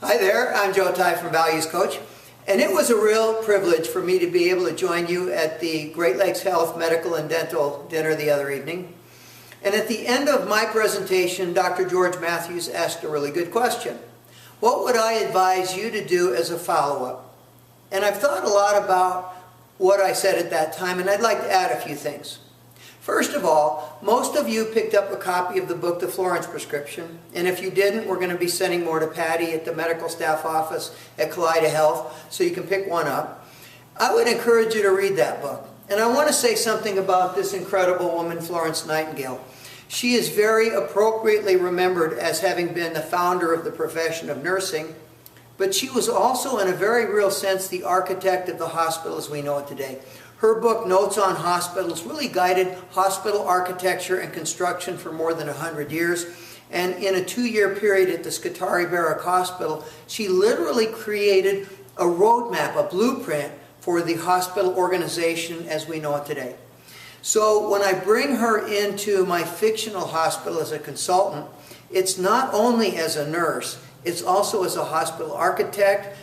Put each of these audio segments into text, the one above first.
Hi there, I'm Joe Ty from Values Coach, and it was a real privilege for me to be able to join you at the Great Lakes Health Medical and Dental Dinner the other evening. And at the end of my presentation, Dr. George Matthews asked a really good question. What would I advise you to do as a follow-up? And I've thought a lot about what I said at that time, and I'd like to add a few things. First of all, most of you picked up a copy of the book, The Florence Prescription, and if you didn't, we're going to be sending more to Patty at the medical staff office at Kaleida Health, so you can pick one up. I would encourage you to read that book. And I want to say something about this incredible woman, Florence Nightingale. She is very appropriately remembered as having been the founder of the profession of nursing, but she was also, in a very real sense, the architect of the hospital as we know it today. Her book, Notes on Hospitals, really guided hospital architecture and construction for more than 100 years. And in a 2-year period at the Scutari Barrack Hospital, she literally created a roadmap, a blueprint for the hospital organization as we know it today. So when I bring her into my fictional hospital as a consultant, it's not only as a nurse, it's also as a hospital architect,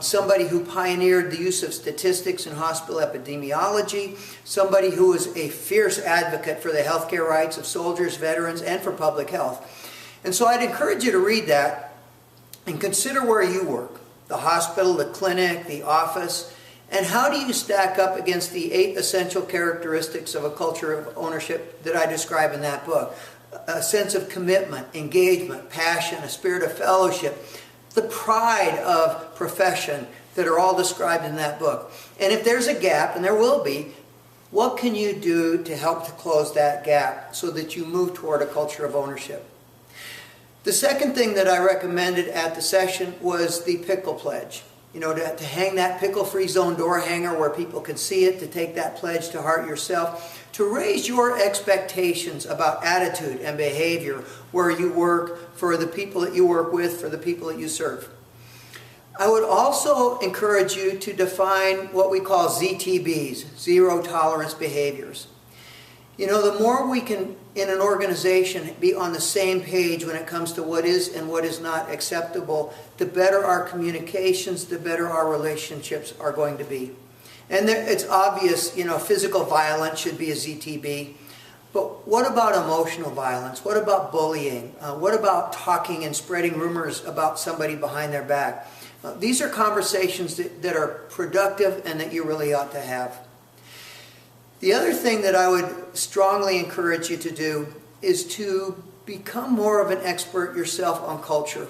somebody who pioneered the use of statistics in hospital epidemiology, somebody who was a fierce advocate for the healthcare rights of soldiers, veterans, and for public health. And so I'd encourage you to read that and consider where you work, the hospital, the clinic, the office, and how do you stack up against the 8 essential characteristics of a culture of ownership that I describe in that book. A sense of commitment, engagement, passion, a spirit of fellowship, the pride of profession that are all described in that book. And if there's a gap, and there will be, what can you do to help to close that gap so that you move toward a culture of ownership? The second thing that I recommended at the session was the Pickle Pledge. You know, to hang that pickle-free zone door hanger where people can see it, to take that pledge to heart yourself, to raise your expectations about attitude and behavior where you work, for the people that you work with, for the people that you serve. I would also encourage you to define what we call ZTBs, zero tolerance behaviors. You know, the more we can, in an organization, be on the same page when it comes to what is and what is not acceptable, the better our communications, the better our relationships are going to be. And it's obvious, you know, physical violence should be a ZTB. But what about emotional violence? What about bullying? What about talking and spreading rumors about somebody behind their back? These are conversations that are productive and that you really ought to have. The other thing that I would strongly encourage you to do is to become more of an expert yourself on culture.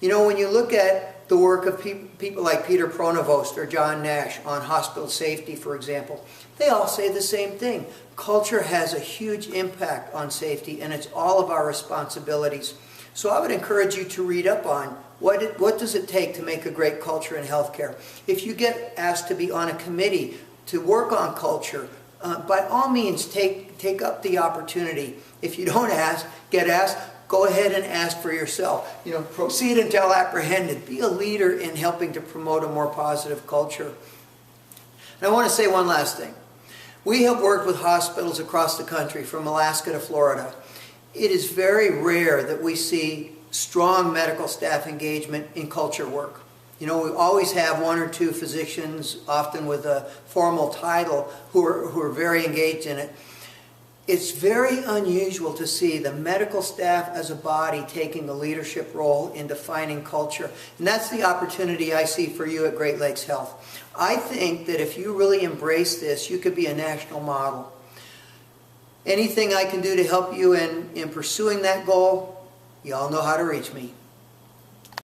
You know, when you look at the work of people like Peter Pronovost or John Nash on hospital safety, for example, they all say the same thing. Culture has a huge impact on safety, and it's all of our responsibilities. So I would encourage you to read up on what does it take to make a great culture in healthcare. If you get asked to be on a committee to work on culture, by all means take up the opportunity. If you don't get asked, go ahead and ask for yourself. You know, proceed until apprehended. Be a leader in helping to promote a more positive culture. And I want to say one last thing. We have worked with hospitals across the country, from Alaska to Florida. It is very rare that we see strong medical staff engagement in culture work. You know, we always have 1 or 2 physicians, often with a formal title, who are very engaged in it. It's very unusual to see the medical staff as a body taking a leadership role in defining culture. And that's the opportunity I see for you at Great Lakes Health. I think that if you really embrace this, you could be a national model. Anything I can do to help you in pursuing that goal, you all know how to reach me.